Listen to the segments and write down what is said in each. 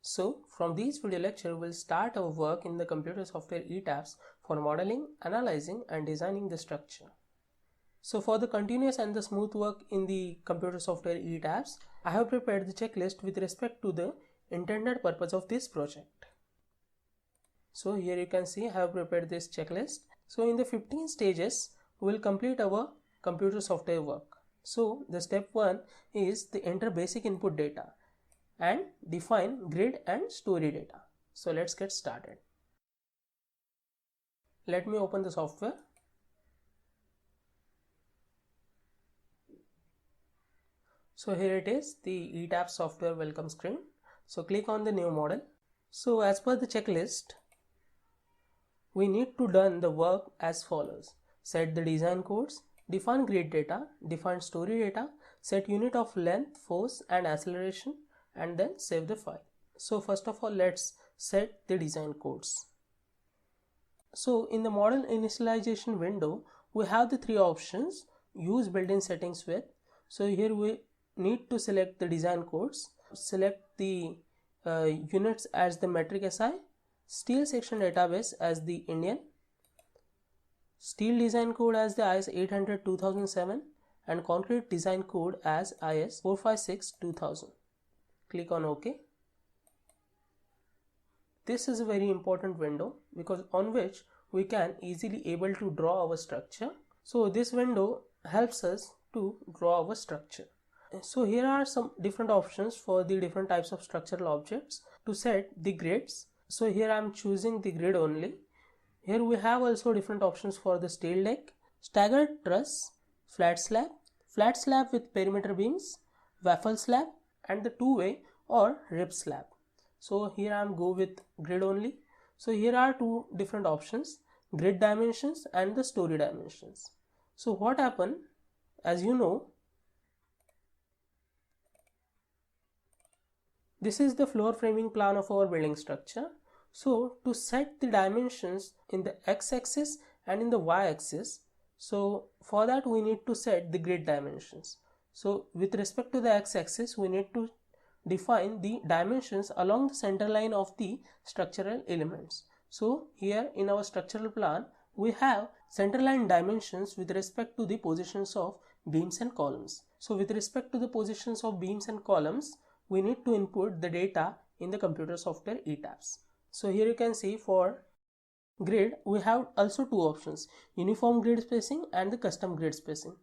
So from this video lecture, we'll start our work in the computer software ETABS for modeling, analyzing and designing the structure. So for the continuous and the smooth work in the computer software ETABS, I have prepared the checklist with respect to the intended purpose of this project. So here you can see I have prepared this checklist. So in the 15 stages, we will complete our computer software work. So the step 1 is to enter basic input data and define grid and story data. So let's get started. Let me open the software. So here it is, the ETABS software welcome screen. So click on the new model. So as per the checklist, we need to done the work as follows. Set the design codes, define grid data, define story data, set unit of length, force and acceleration, and then save the file. So first of all, let's set the design codes. So in the model initialization window, we have the three options: use built-in settings with. So here we need to select the design codes, select the units as the metric SI, steel section database as the Indian, steel design code as the IS 800 2007, and concrete design code as IS 456 2000. Click on OK. This is a very important window because on which we can easily able to draw our structure. So this window helps us to draw our structure. So here are some different options for the different types of structural objects to set the grids. So here I am choosing the grid only. Here we have also different options for the steel deck, staggered truss, flat slab with perimeter beams, waffle slab, and the two-way or rib slab. So here I am go with grid only. So here are two different options, grid dimensions and the story dimensions. So what happened, as you know, this is the floor framing plan of our building structure. So to set the dimensions in the x-axis and in the y-axis, so for that we need to set the grid dimensions. So with respect to the x-axis, we need to define the dimensions along the center line of the structural elements. So here in our structural plan, we have center line dimensions with respect to the positions of beams and columns. So with respect to the positions of beams and columns, we need to input the data in the computer software ETABS. So here you can see for grid, we have also two options, uniform grid spacing and the custom grid spacing.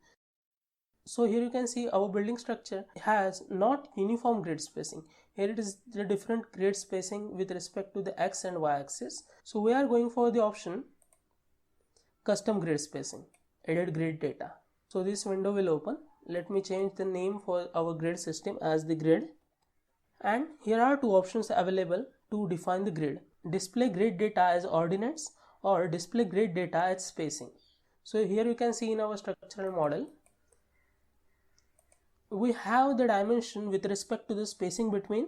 So here you can see our building structure has not uniform grid spacing. Here it is the different grid spacing with respect to the x and y axis. So we are going for the option custom grid spacing, edit grid data. So this window will open. Let me change the name for our grid system as the grid. And here are two options available to define the grid: display grid data as ordinates or display grid data as spacing. So here you can see in our structural model, we have the dimension with respect to the spacing between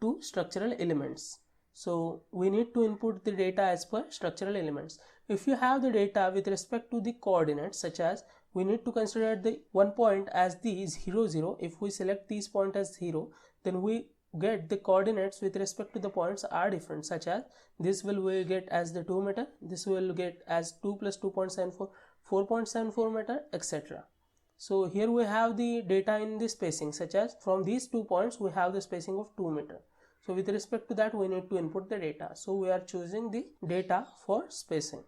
two structural elements. So we need to input the data as per structural elements. If you have the data with respect to the coordinates, such as we need to consider the one point as the 0, 0. If we select this point as 0, then we get the coordinates with respect to the points are different, such as this will get as the 2 meter, this will get as 2 plus 2.74, 4.74 meter, etc. So here we have the data in the spacing, such as from these 2 points we have the spacing of 2 meter. So with respect to that we need to input the data. So we are choosing the data for spacing.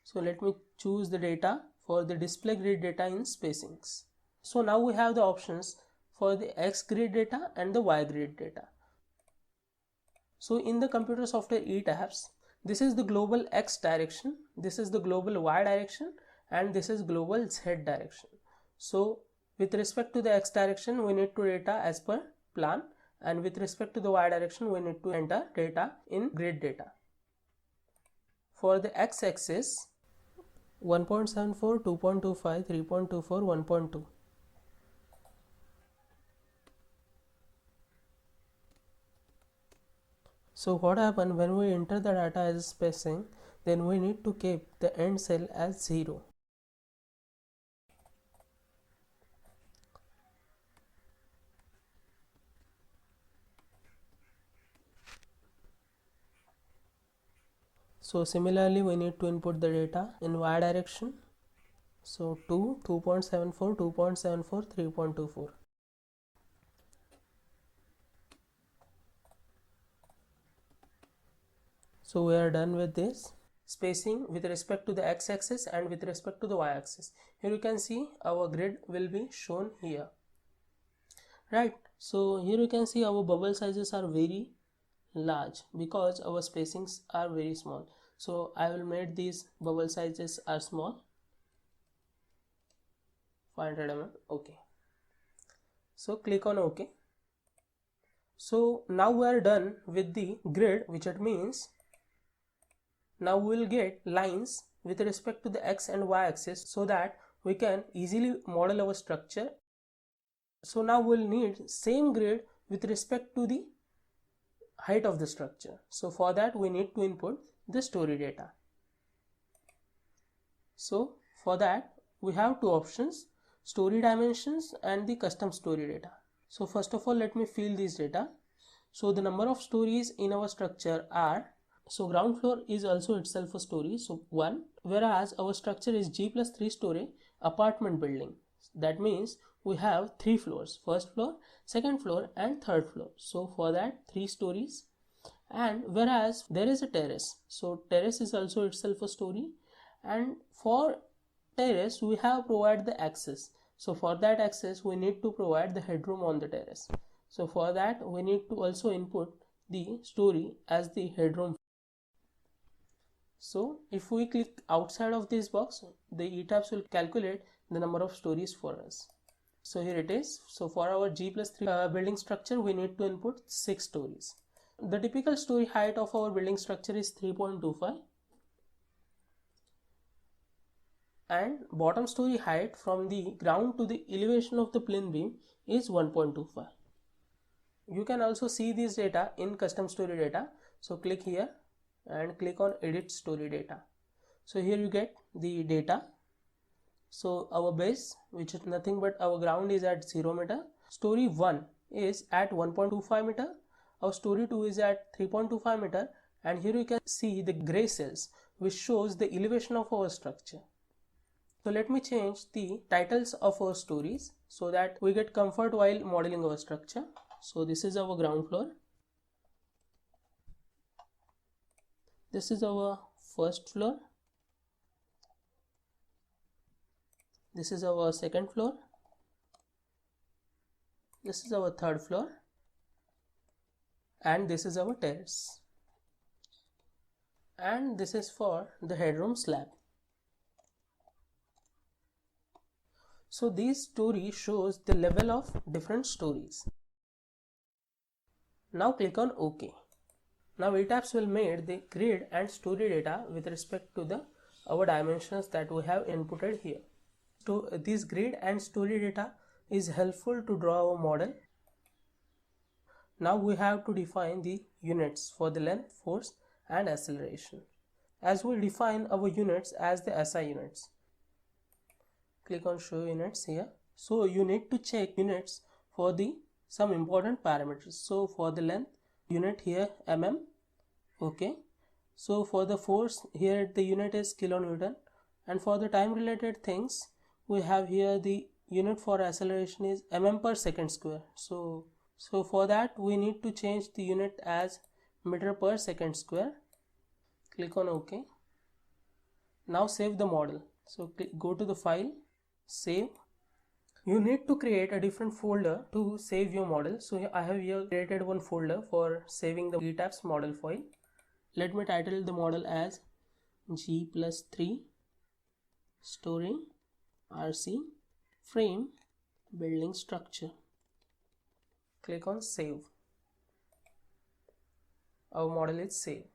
So let me choose the data for the display grid data in spacings. So now we have the options for the X grid data and the Y grid data. So in the computer software ETABS, this is the global X direction, this is the global Y direction, and this is global Z direction. So with respect to the X direction, we need to data as per plan, and with respect to the Y direction, we need to enter data in grid data. For the X axis, 1.74, 2.25, 3.24, 1.2. So what happens when we enter the data as spacing, then we need to keep the end cell as 0. So similarly we need to input the data in y direction. So 2, 2.74, 2.74, 3.24. So we are done with this spacing with respect to the x-axis and with respect to the y-axis. Here you can see our grid will be shown here, right? So here you can see our bubble sizes are very large because our spacings are very small. So I will make these bubble sizes are small, 500 mm. Okay, so click on OK. So now we are done with the grid, which it means now we will get lines with respect to the x and y axis so that we can easily model our structure. So now we will need same grid with respect to the height of the structure. So for that we need to input the story data. So for that we have two options, story dimensions and the custom story data. So first of all let me fill this data. So the number of stories in our structure are, so ground floor is also itself a story, so 1, whereas our structure is G plus 3 story apartment building. That means we have 3 floors, first floor, second floor and third floor. So for that 3 stories, and whereas there is a terrace, so terrace is also itself a story, and for terrace we have provided the access. So for that access we need to provide the headroom on the terrace. So for that we need to also input the story as the headroom. So if we click outside of this box, the ETABS will calculate the number of stories for us. So here it is. So for our G plus 3 building structure, we need to input 6 stories. The typical story height of our building structure is 3.25. And bottom story height from the ground to the elevation of the plain beam is 1.25. You can also see this data in custom story data. So click here and click on edit story data. So here you get the data. So our base, which is nothing but our ground, is at 0 meter. Story 1 is at 1.25 meter. Our story 2 is at 3.25 meter. And here you can see the gray cells which shows the elevation of our structure. So let me change the titles of our stories so that we get comfort while modeling our structure. So this is our ground floor. This is our first floor. This is our second floor. This is our third floor. And this is our terrace. And this is for the headroom slab. So this story shows the level of different stories. Now click on OK. Now ETABS will make the grid and story data with respect to our dimensions that we have inputted here. So this grid and story data is helpful to draw our model. Now we have to define the units for the length, force and acceleration. As we define our units as the SI units. Click on show units here. So you need to check units for some important parameters. So for the length unit here mm. Okay. So for the force here the unit is kilonewton, and for the time related things we have here the unit for acceleration is mm per second square. So for that we need to change the unit as meter per second square. Click on OK. Now save the model. So go to the file, save. You need to create a different folder to save your model. So I have here created one folder for saving the ETABS model file. Let me title the model as G plus 3 story RC frame building structure. Click on save. Our model is saved.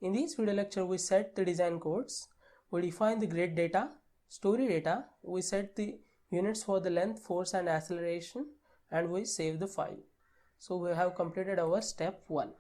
In this video lecture we set the design codes, we define the grid data, story data, we set the units for the length, force and acceleration, and we save the file. So we have completed our step 1.